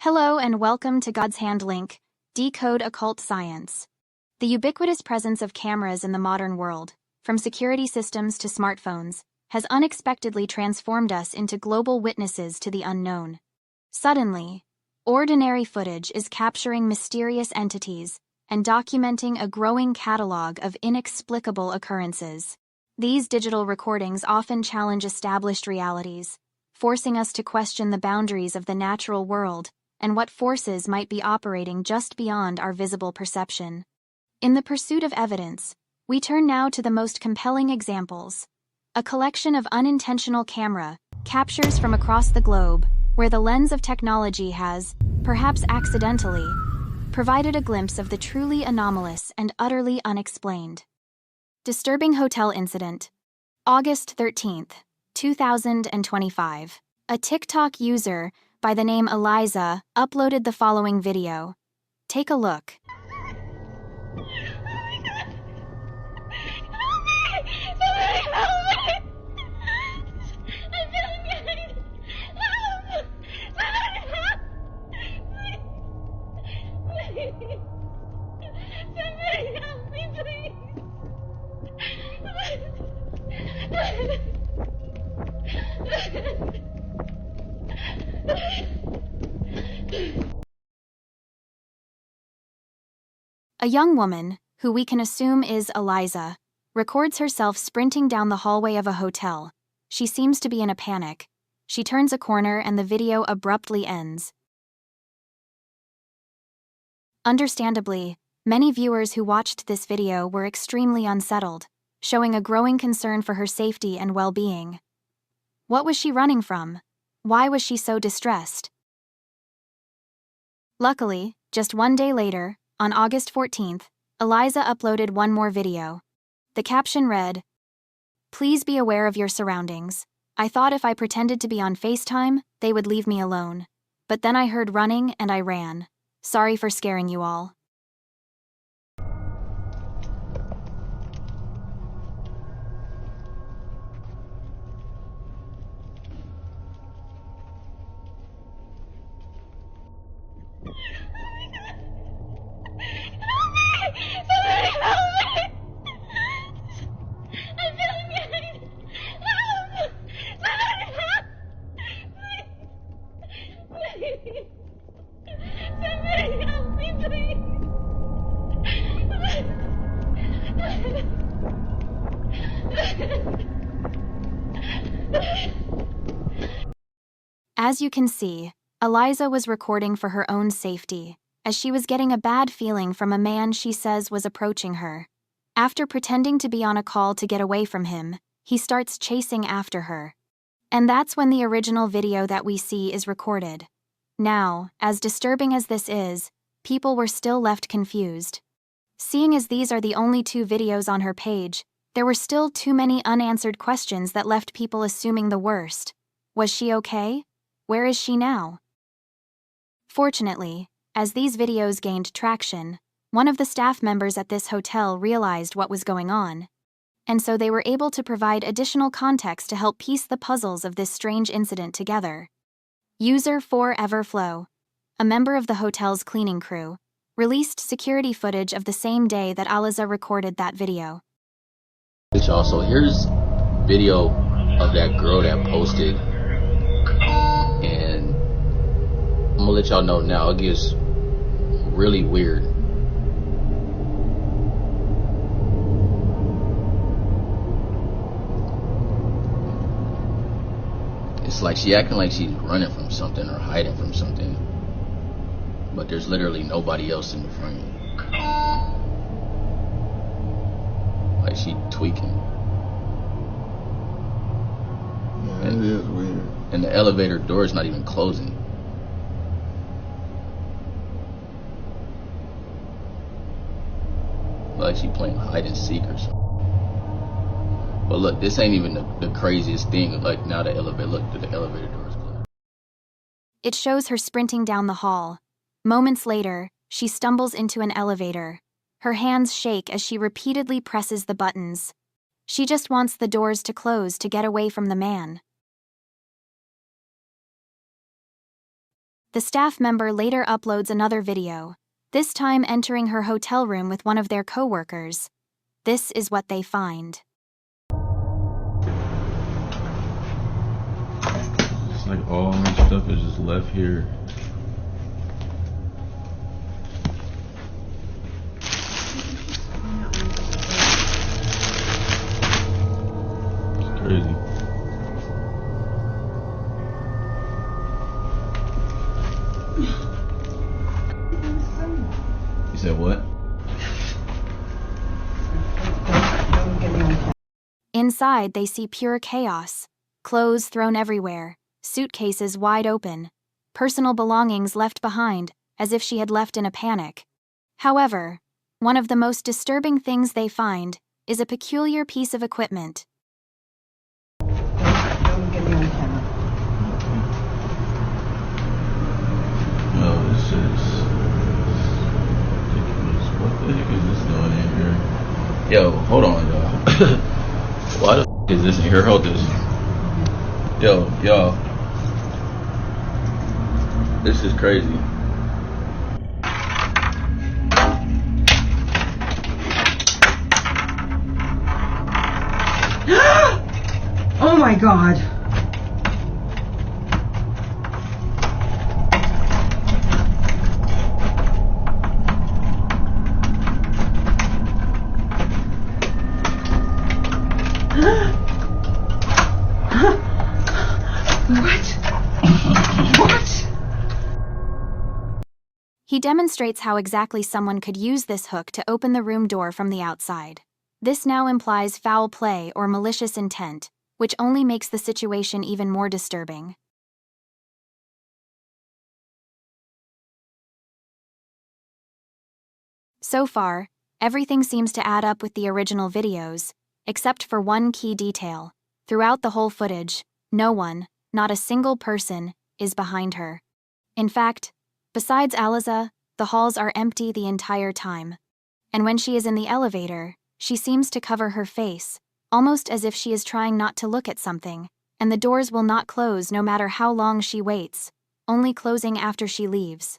Hello and welcome to God's Hand Link, Decode Occult Science. The ubiquitous presence of cameras in the modern world, from security systems to smartphones, has unexpectedly transformed us into global witnesses to the unknown. Suddenly, ordinary footage is capturing mysterious entities and documenting a growing catalog of inexplicable occurrences. These digital recordings often challenge established realities, forcing us to question the boundaries of the natural world and what forces might be operating just beyond our visible perception. In the pursuit of evidence, we turn now to the most compelling examples, a collection of unintentional camera captures from across the globe, where the lens of technology has, perhaps accidentally, provided a glimpse of the truly anomalous and utterly unexplained. Disturbing hotel incident. August 13th, 2025. A TikTok user by the name Eliza uploaded the following video. Take a look. A young woman, who we can assume is Eliza, records herself sprinting down the hallway of a hotel. She seems to be in a panic. She turns a corner and the video abruptly ends. Understandably, many viewers who watched this video were extremely unsettled, showing a growing concern for her safety and well-being. What was she running from? Why was she so distressed? Luckily, just one day later, on August 14th, Eliza uploaded one more video. The caption read, "Please be aware of your surroundings. I thought if I pretended to be on FaceTime, they would leave me alone. But then I heard running and I ran. Sorry for scaring you all." As you can see, Eliza was recording for her own safety, as she was getting a bad feeling from a man she says was approaching her. After pretending to be on a call to get away from him, he starts chasing after her. And that's when the original video that we see is recorded. Now, as disturbing as this is, people were still left confused. Seeing as these are the only two videos on her page, there were still too many unanswered questions that left people assuming the worst. Was she okay? Where is she now? Fortunately, as these videos gained traction, one of the staff members at this hotel realized what was going on, and so they were able to provide additional context to help piece the puzzles of this strange incident together. User 4Everflow, a member of the hotel's cleaning crew, released security footage of the same day that Eliza recorded that video. So here's video of that girl that posted, and I'm gonna let y'all know now, it gets really weird. It's like she acting like she's running from something or hiding from something, but there's literally nobody else in the frame. Like she tweaking. Yeah, it is weird. And the elevator door is not even closing. Like she playing hide and seek or something. But look, this ain't even the craziest thing. Like now the elevator door is closed. It shows her sprinting down the hall. Moments later, she stumbles into an elevator. Her hands shake as she repeatedly presses the buttons. She just wants the doors to close to get away from the man. The staff member later uploads another video, this time entering her hotel room with one of their co-workers. This is what they find. It's like all my stuff is just left here. It's crazy. You said what? Inside, they see pure chaos. Clothes thrown everywhere, suitcases wide open, personal belongings left behind, as if she had left in a panic. However, one of the most disturbing things they find is a peculiar piece of equipment. Oh, this is ridiculous. What the heck is this doing in here? Yo, hold on, y'all. Why the f is this in here? Hold this. Yo, y'all. This is crazy. Oh my God. What? He demonstrates how exactly someone could use this hook to open the room door from the outside. This now implies foul play or malicious intent, which only makes the situation even more disturbing. So far, everything seems to add up with the original videos, except for one key detail. Throughout the whole footage, no one, not a single person, is behind her. In fact, besides Aliza, the halls are empty the entire time. And when she is in the elevator, she seems to cover her face, almost as if she is trying not to look at something, and the doors will not close no matter how long she waits, only closing after she leaves.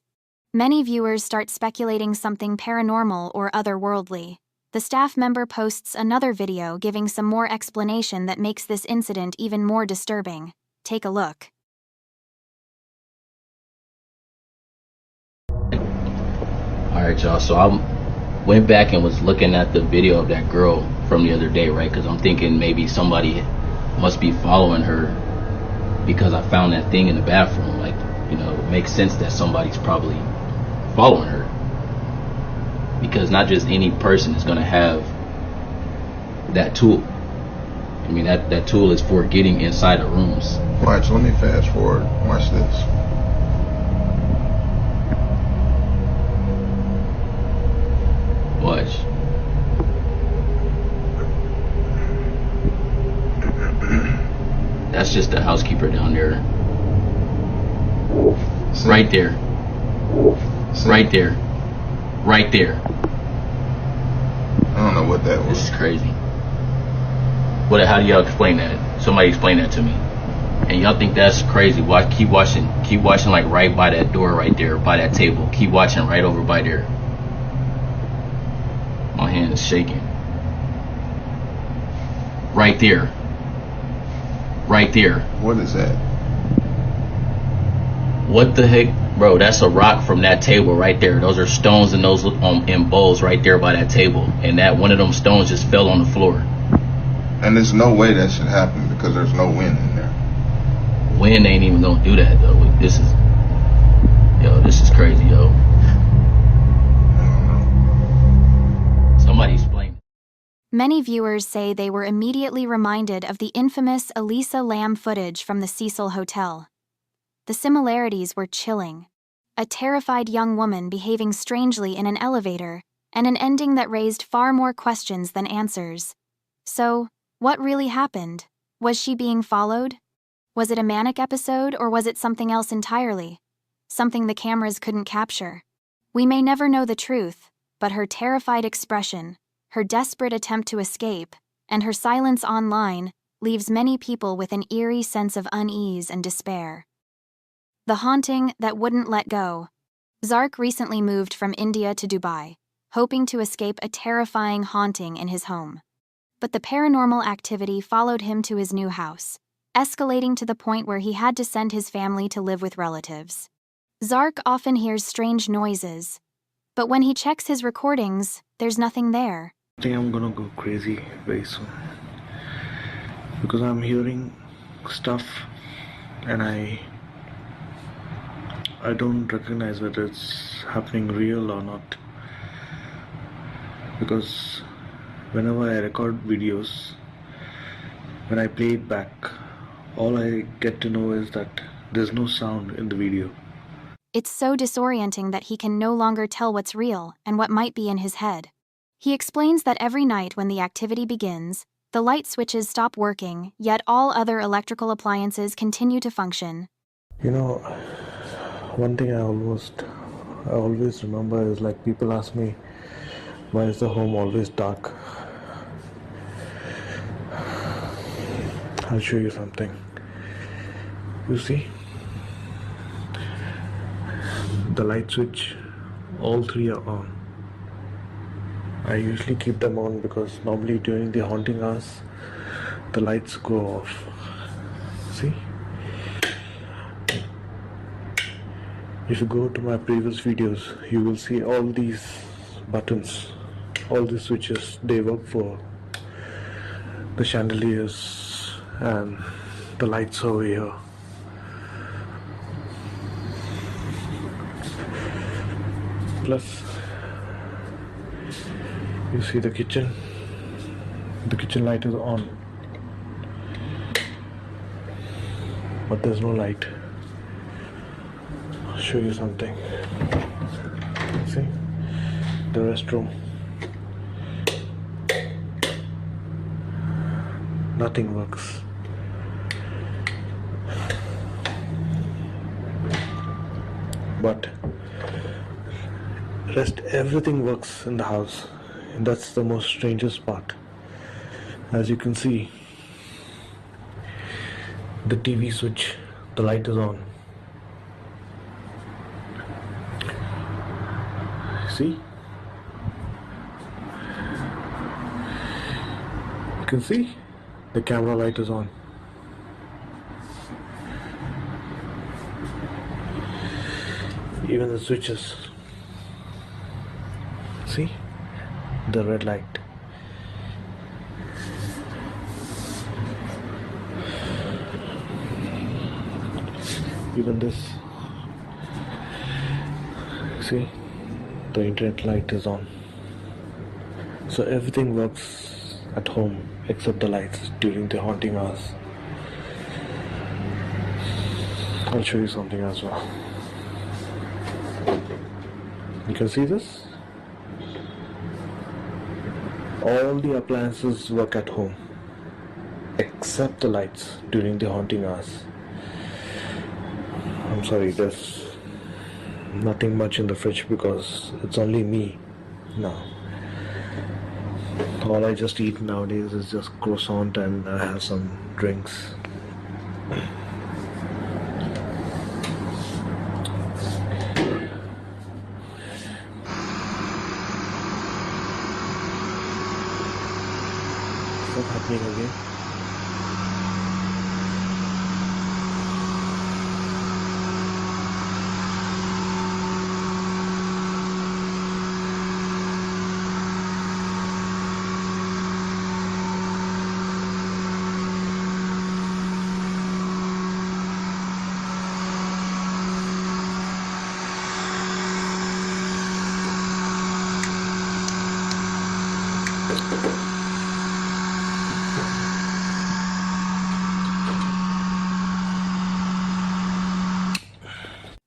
Many viewers start speculating something paranormal or otherworldly. The staff member posts another video giving some more explanation that makes this incident even more disturbing. Take a look. Alright, y'all, so I went back and was looking at the video of that girl from the other day, right? Because I'm thinking maybe somebody must be following her because I found that thing in the bathroom. Like, you know, it makes sense that somebody's probably following her. Because not just any person is going to have that tool. I mean, that tool is for getting inside the rooms. Watch, let me fast forward. Watch this. Watch. That's just the housekeeper down there. See? Right there. See? Right there. Right there. I don't know what that was. This is crazy. How do y'all explain that? Somebody explain that to me. And y'all think that's crazy? Keep watching like right by that door right there, by that table. Keep watching right over by there. My hand is shaking. Right there. Right there. What is that? What the heck? Bro, that's a rock from that table right there. Those are stones and those in bowls right there by that table. And that one of them stones just fell on the floor. And there's no way that should happen because there's no wind in there. Wind ain't even gonna do that though. This is crazy, yo. I don't know. Somebody explain. Many viewers say they were immediately reminded of the infamous Elisa Lam footage from the Cecil Hotel. The similarities were chilling. A terrified young woman behaving strangely in an elevator, and an ending that raised far more questions than answers. So, what really happened? Was she being followed? Was it a manic episode, or was it something else entirely? Something the cameras couldn't capture. We may never know the truth, but her terrified expression, her desperate attempt to escape, and her silence online leaves many people with an eerie sense of unease and despair. The haunting that wouldn't let go. Zark recently moved from India to Dubai, hoping to escape a terrifying haunting in his home. But the paranormal activity followed him to his new house, escalating to the point where he had to send his family to live with relatives. Zark often hears strange noises, but when he checks his recordings, there's nothing there. I think I'm gonna go crazy very soon because I'm hearing stuff and I don't recognize whether it's happening real or not, because whenever I record videos, when I play it back, all I get to know is that there's no sound in the video. It's so disorienting that he can no longer tell what's real and what might be in his head. He explains that every night when the activity begins, the light switches stop working, yet all other electrical appliances continue to function. You know, one thing I always remember is, like, people ask me, why is the home always dark? I'll show you something. You see? The light switch, all three are on. I usually keep them on because normally during the haunting hours, the lights go off. See? If you go to my previous videos, you will see all these buttons, all these switches, they work for the chandeliers and the lights over here. Plus, you see the kitchen light is on, but there's no light. I'll show you something. See? The restroom. Nothing works. But everything works in the house, and that's the most strangest part. As you can see, the TV switch, the light is on. See? You can see the camera light is on. Even the switches. See? The red light. Even this. See? The internet light is on. So everything works at home except the lights during the haunting hours. I'll show you something as well. You can see this? All the appliances work at home except the lights during the haunting hours. I'm sorry, there's nothing much in the fridge because it's only me now. All I just eat nowadays is just croissant and I have some drinks. What's happening again?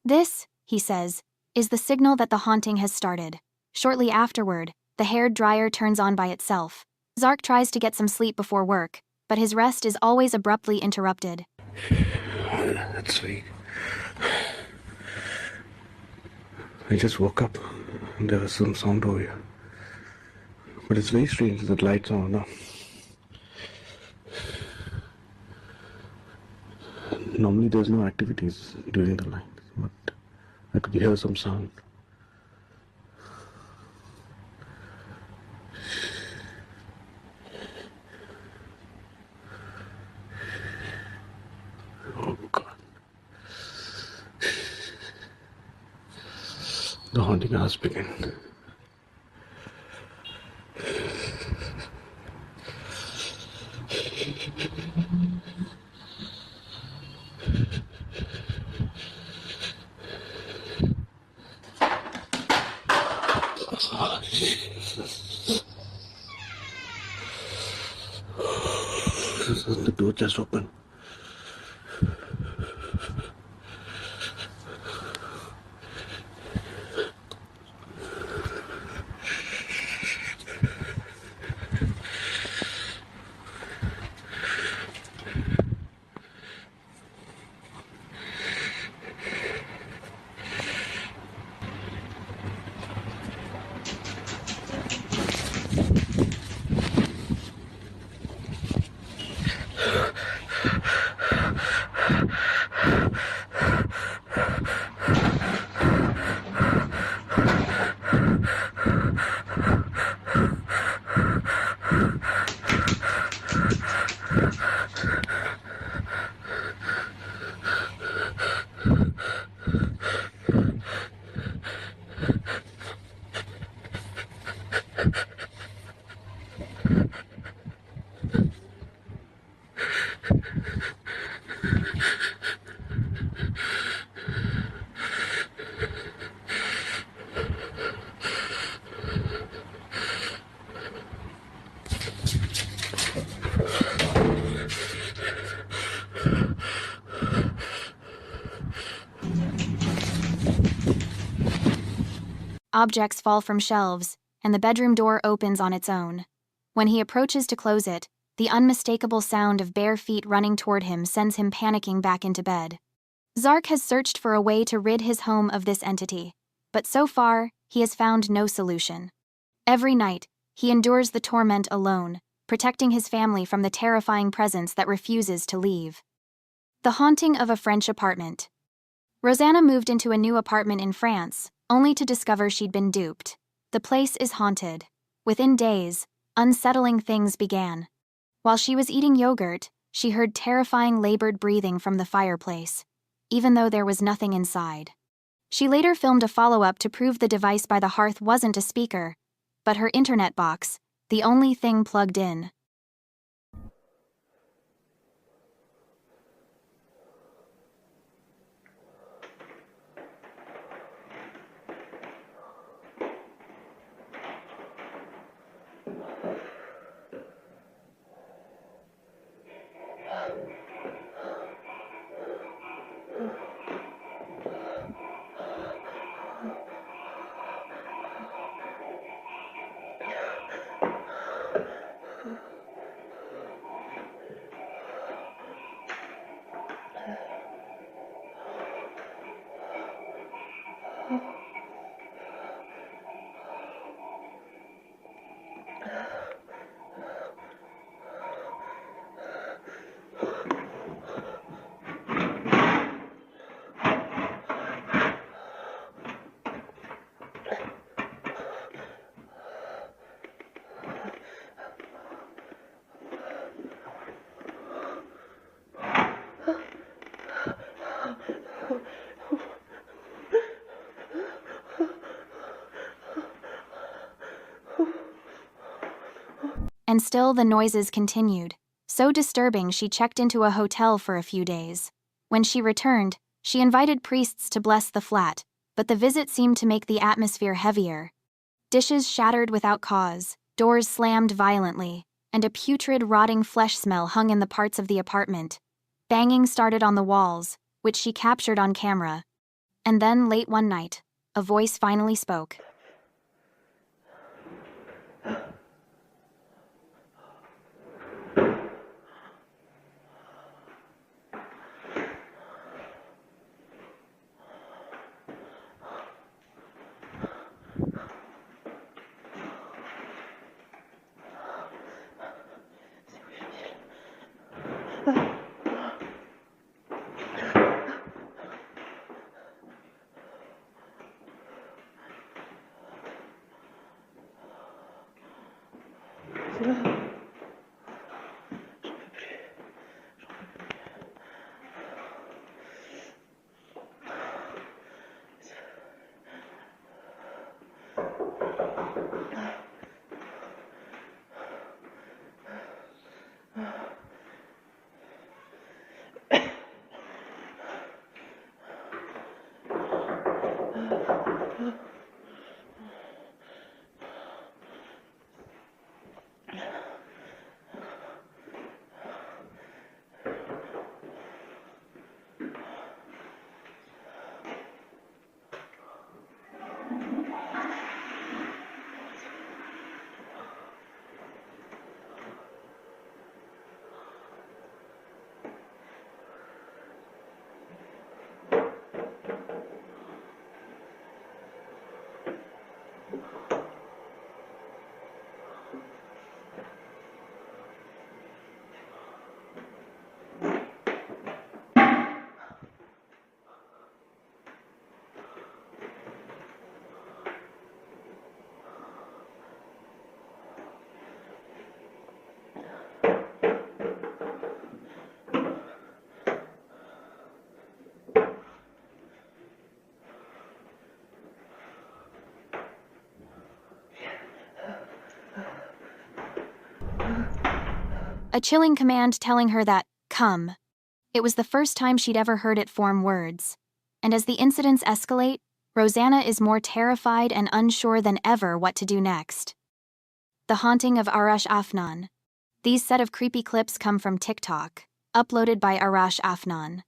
This, he says, is the signal that the haunting has started. Shortly afterward, the hair dryer turns on by itself. Zark tries to get some sleep before work, but his rest is always abruptly interrupted. That's weak. I just woke up and there was some sound over here. But it's very strange that lights are on now. Normally Normally there's no activities during the night, but I could hear some sound. Oh God. The haunting has begun. The door just opened. Objects fall from shelves, and the bedroom door opens on its own. When he approaches to close it, the unmistakable sound of bare feet running toward him sends him panicking back into bed. Zark has searched for a way to rid his home of this entity, but so far, he has found no solution. Every night, he endures the torment alone, protecting his family from the terrifying presence that refuses to leave. The haunting of a French apartment. Rosanna moved into a new apartment in France, only to discover she'd been duped. The place is haunted. Within days, unsettling things began. While she was eating yogurt, she heard terrifying labored breathing from the fireplace, even though there was nothing inside. She later filmed a follow-up to prove the device by the hearth wasn't a speaker, but her internet box, the only thing plugged in. And still the noises continued, so disturbing she checked into a hotel for a few days. When she returned, she invited priests to bless the flat, but the visit seemed to make the atmosphere heavier. Dishes shattered without cause, doors slammed violently, and a putrid, rotting flesh smell hung in the parts of the apartment. Banging started on the walls, which she captured on camera. And then, late one night, a voice finally spoke. A chilling command telling her that, come. It was the first time she'd ever heard it form words. And as the incidents escalate, Rosanna is more terrified and unsure than ever what to do next. The Haunting of Arash Afnan. These set of creepy clips come from TikTok, uploaded by Arash Afnan.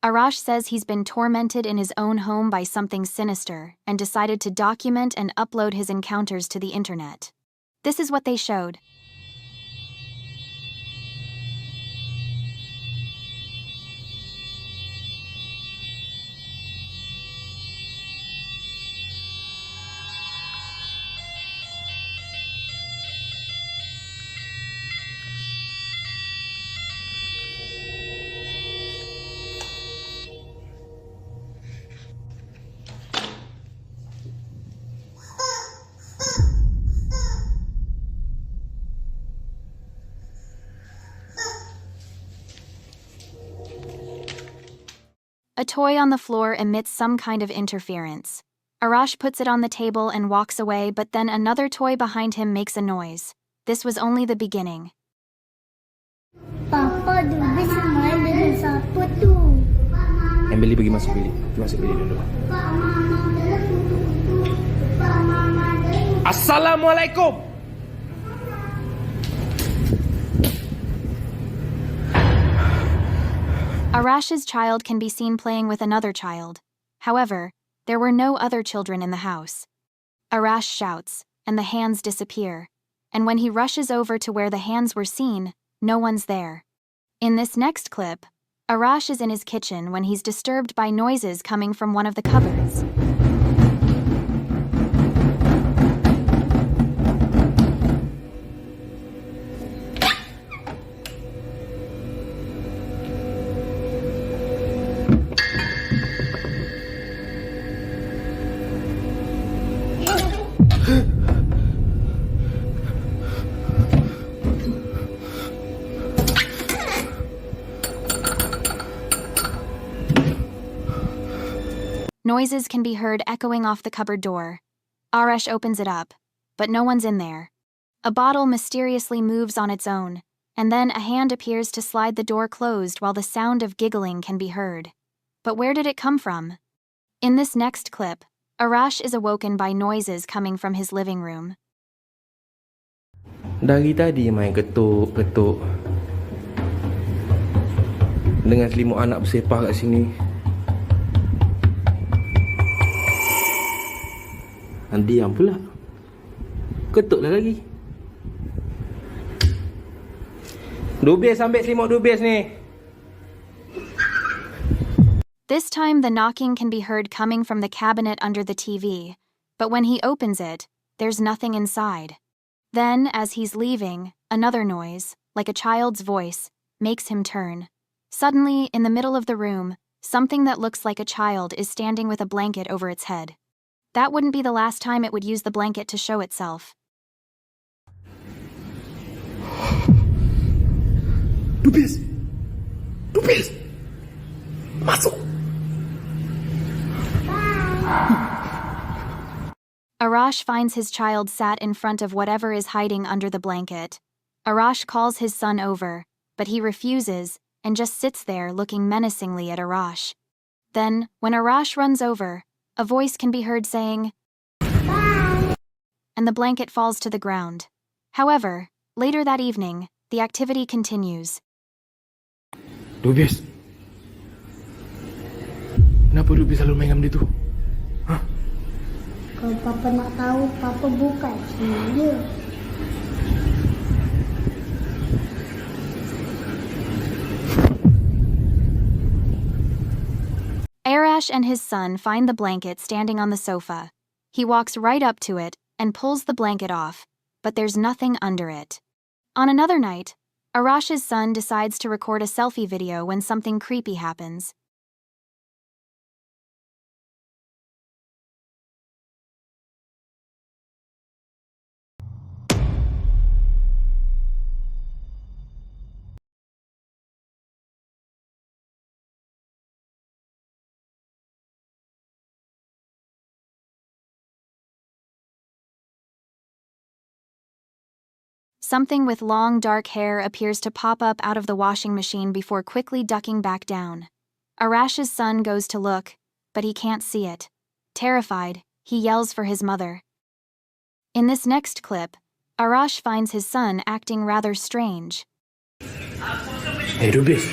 Arash says he's been tormented in his own home by something sinister and decided to document and upload his encounters to the internet. This is what they showed. A toy on the floor emits some kind of interference. Arash puts it on the table and walks away, but then another toy behind him makes a noise. This was only the beginning. Papa dulu semain dengan siapa tu? Emily pergi masuk bilik. Pergi masuk bilik dulu. Assalamualaikum. Arash's child can be seen playing with another child. However, there were no other children in the house. Arash shouts, and the hands disappear. And when he rushes over to where the hands were seen, no one's there. In this next clip, Arash is in his kitchen when he's disturbed by noises coming from one of the cupboards. Noises can be heard echoing off the cupboard door. Arash opens it up, but no one's in there. A bottle mysteriously moves on its own, and then a hand appears to slide the door closed while the sound of giggling can be heard. But where did it come from? In this next clip, Arash is awoken by noises coming from his living room. Dari tadi main ketuk-ketuk dengan selimut anak bersepah kat sini. Diam pula. Ketuklah lagi. Dubis, ambil selimut dubis ni. This time the knocking can be heard coming from the cabinet under the TV, but when he opens it, there's nothing inside. Then, as he's leaving, another noise, like a child's voice, makes him turn. Suddenly, in the middle of the room, something that looks like a child is standing with a blanket over its head. That wouldn't be the last time it would use the blanket to show itself. Dubis! Dubis! Masuk! Arash finds his child sat in front of whatever is hiding under the blanket. Arash calls his son over, but he refuses and just sits there looking menacingly at Arash. Then, when Arash runs over, a voice can be heard saying, "Bye," and the blanket falls to the ground. However, later that evening, the activity continues. Dubis! Kenapa Dubis selalu main dengan dia tu? Hah? Kalau Papa nak tahu, Papa bukan dia. Arash and his son find the blanket standing on the sofa. He walks right up to it and pulls the blanket off, but there's nothing under it. On another night, Arash's son decides to record a selfie video when something creepy happens. Something with long dark hair appears to pop up out of the washing machine before quickly ducking back down. Arash's son goes to look, but he can't see it. Terrified, he yells for his mother. In this next clip, Arash finds his son acting rather strange. Hey Dubis!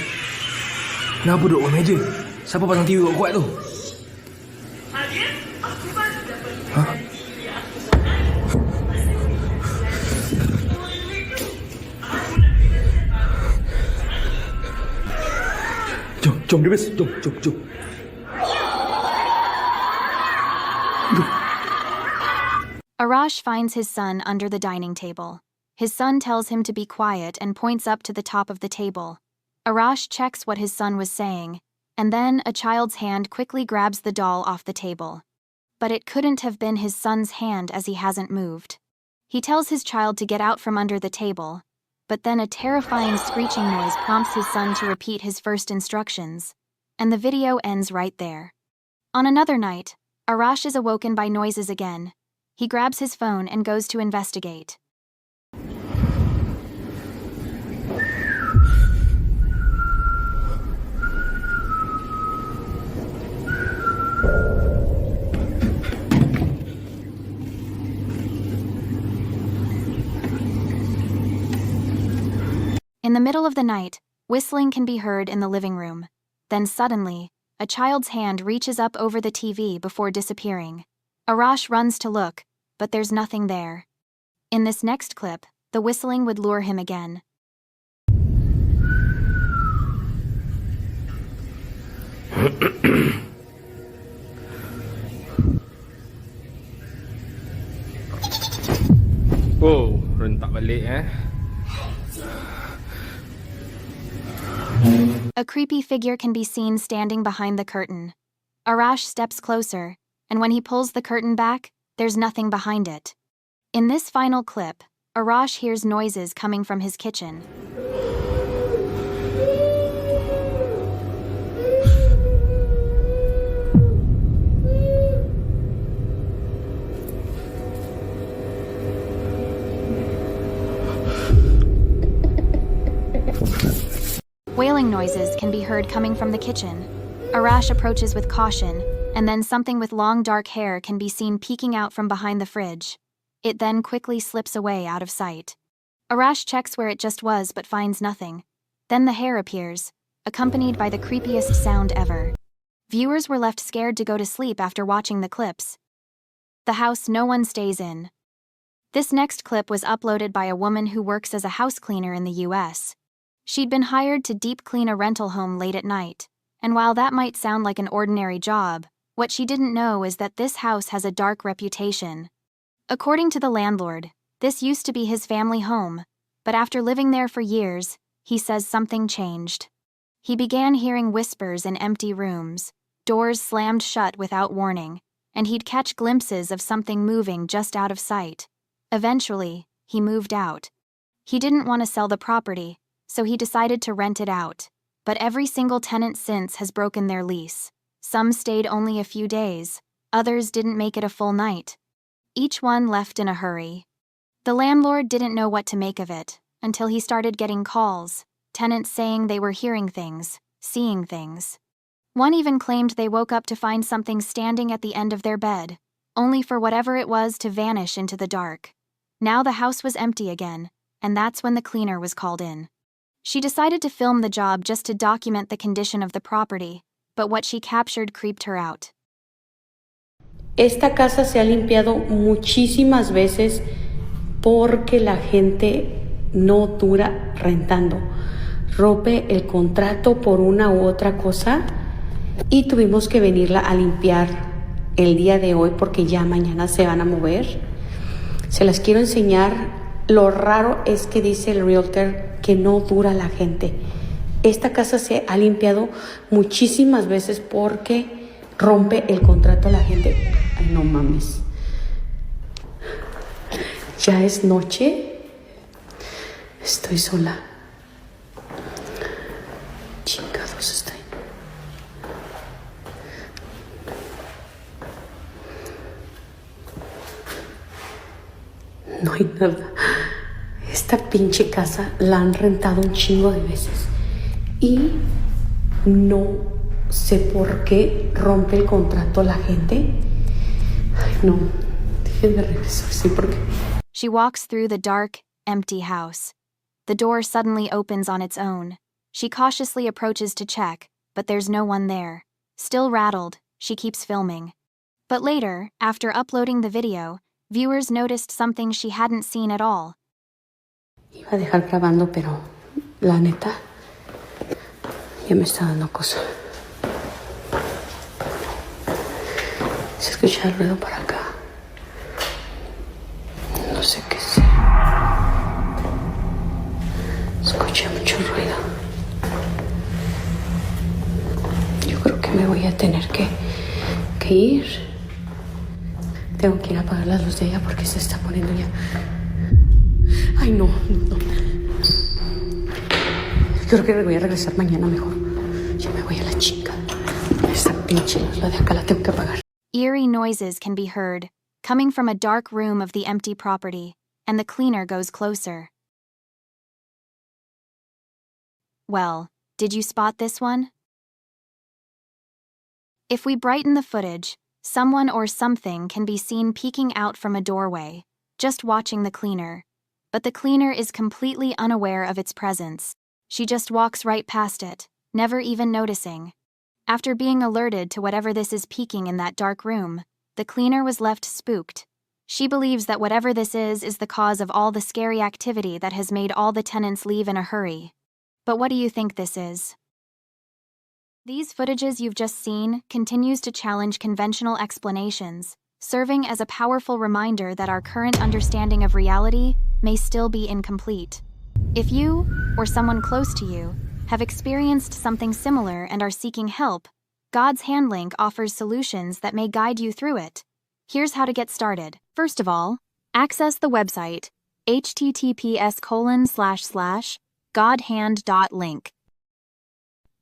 Kenapa duduk bawah meja? Siapa pasang TV kuat tu? Hah? Jom Dubis, jom. Arash finds his son under the dining table. His son tells him to be quiet and points up to the top of the table. Arash checks what his son was saying, and then a child's hand quickly grabs the doll off the table. But it couldn't have been his son's hand as he hasn't moved. He tells his child to get out from under the table, but then a terrifying screeching noise prompts his son to repeat his first instructions, and the video ends right there. On another night, Arash is awoken by noises again. He grabs his phone and goes to investigate. In the middle of the night, whistling can be heard in the living room. Then suddenly, a child's hand reaches up over the TV before disappearing. Arash runs to look, but there's nothing there. In this next clip, the whistling would lure him again. Oh, rentak balik A creepy figure can be seen standing behind the curtain. Arash steps closer, and when he pulls the curtain back, there's nothing behind it. In this final clip, Arash hears noises coming from his kitchen. Wailing noises can be heard coming from the kitchen. Arash approaches with caution, and then something with long dark hair can be seen peeking out from behind the fridge. It then quickly slips away out of sight. Arash checks where it just was but finds nothing. Then the hair appears, accompanied by the creepiest sound ever. Viewers were left scared to go to sleep after watching the clips. The house no one stays in. This next clip was uploaded by a woman who works as a house cleaner in the US. She'd been hired to deep clean a rental home late at night, and while that might sound like an ordinary job, what she didn't know is that this house has a dark reputation. According to the landlord, this used to be his family home, but after living there for years, he says something changed. He began hearing whispers in empty rooms, doors slammed shut without warning, and he'd catch glimpses of something moving just out of sight. Eventually, he moved out. He didn't want to sell the property, so he decided to rent it out. But every single tenant since has broken their lease. Some stayed only a few days, others didn't make it a full night. Each one left in a hurry. The landlord didn't know what to make of it until he started getting calls, tenants saying they were hearing things, seeing things. One even claimed they woke up to find something standing at the end of their bed, only for whatever it was to vanish into the dark. Now the house was empty again, and that's when the cleaner was called in. She decided to film the job just to document the condition of the property, but what she captured creeped her out. Esta casa se ha limpiado muchísimas veces porque la gente no dura rentando. Rompe el contrato por una u otra cosa y tuvimos que venirla a limpiar el día de hoy porque ya mañana se van a mover. Se las quiero enseñar. Lo raro es que dice el realtor que no dura la gente. Esta casa se ha limpiado muchísimas veces porque rompe el contrato a la gente. Ay, no mames. Ya es noche. Estoy sola. Chingados estoy. No hay nada. Esta pinche casa la han rentado un chingo de veces. Y no sé por qué rompe el contrato la gente. Ay, no. Déjenme regresar, sí, porque... She walks through the dark, empty house. The door suddenly opens on its own. She cautiously approaches to check, but there's no one there. Still rattled, she keeps filming. But later, after uploading the video, viewers noticed something she hadn't seen at all. Iba a dejar grabando, pero la neta ya me está dando cosa. Se escucha el ruido para acá. No sé qué sea. Escuché mucho ruido. Yo creo que me voy a tener que ir. Tengo que ir a apagar la luz de ella porque se está poniendo ya. Ay, no. Creo que me voy a regresar mañana mejor. Ya me voy a la chica. Esta pinche luz, la de acá la tengo que apagar. Eerie noises can be heard, coming from a dark room of the empty property, and the cleaner goes closer. Well, did you spot this one? If we brighten the footage, someone or something can be seen peeking out from a doorway, just watching the cleaner. But the cleaner is completely unaware of its presence. She just walks right past it, never even noticing. After being alerted to whatever this is peeking in that dark room, the cleaner was left spooked. She believes that whatever this is the cause of all the scary activity that has made all the tenants leave in a hurry. But what do you think this is? These footages you've just seen continues to challenge conventional explanations, serving as a powerful reminder that our current understanding of reality may still be incomplete. If you, or someone close to you, have experienced something similar and are seeking help, God's Hand Link offers solutions that may guide you through it. Here's how to get started. First of all, access the website https://godhand.link.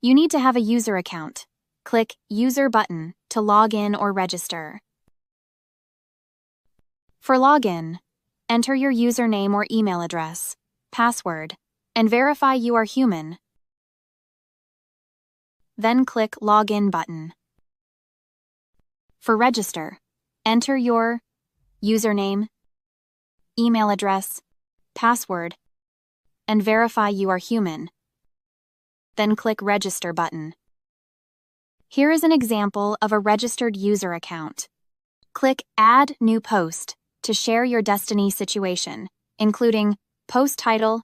You need to have a user account. Click User button to log in or register. For login, enter your username or email address, password, and verify you are human. Then click Login button. For register, enter your username, email address, password, and verify you are human. Then click Register button. Here is an example of a registered user account. Click Add New Post to share your Destiny situation, including post title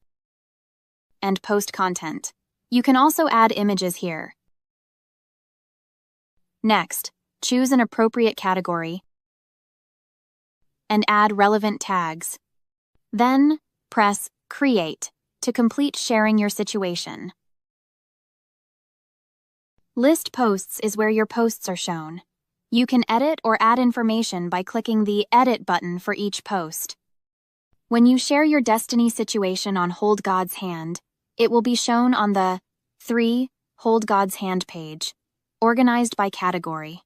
and post content. You can also add images here. Next, choose an appropriate category and add relevant tags. Then, press Create to complete sharing your situation. List Posts is where your posts are shown. You can edit or add information by clicking the Edit button for each post. When you share your destiny situation on Hold God's Hand, it will be shown on the 3 Hold God's Hand page, organized by category.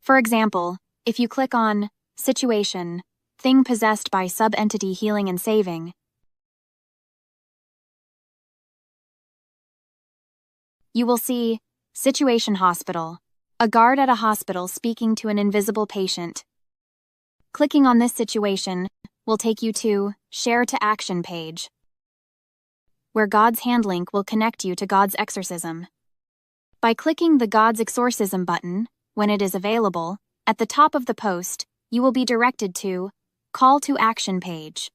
For example, if you click on Situation, Thing Possessed by Sub-Entity Healing and Saving, you will see Situation Hospital, a guard at a hospital speaking to an invisible patient. Clicking on this situation will take you to Share to Action page, where God's Hand link will connect you to God's exorcism. By clicking the God's Exorcism button, when it is available, at the top of the post, you will be directed to Call to Action page.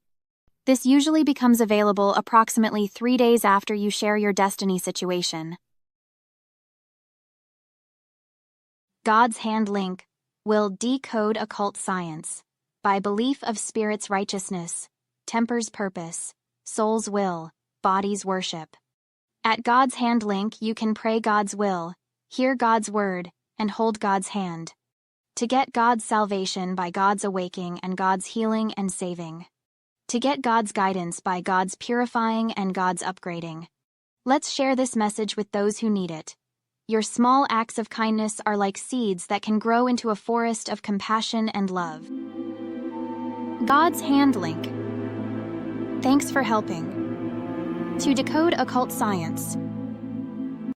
This usually becomes available approximately 3 days after you share your destiny situation. God's Hand link will decode occult science by belief of spirit's righteousness, temper's purpose, soul's will, body's worship. At God's Hand link, you can pray God's will, hear God's word, and hold God's hand. To get God's salvation by God's awaking and God's healing and saving. To get God's guidance by God's purifying and God's upgrading. Let's share this message with those who need it. Your small acts of kindness are like seeds that can grow into a forest of compassion and love. God's Hand link. Thanks for helping to decode occult science.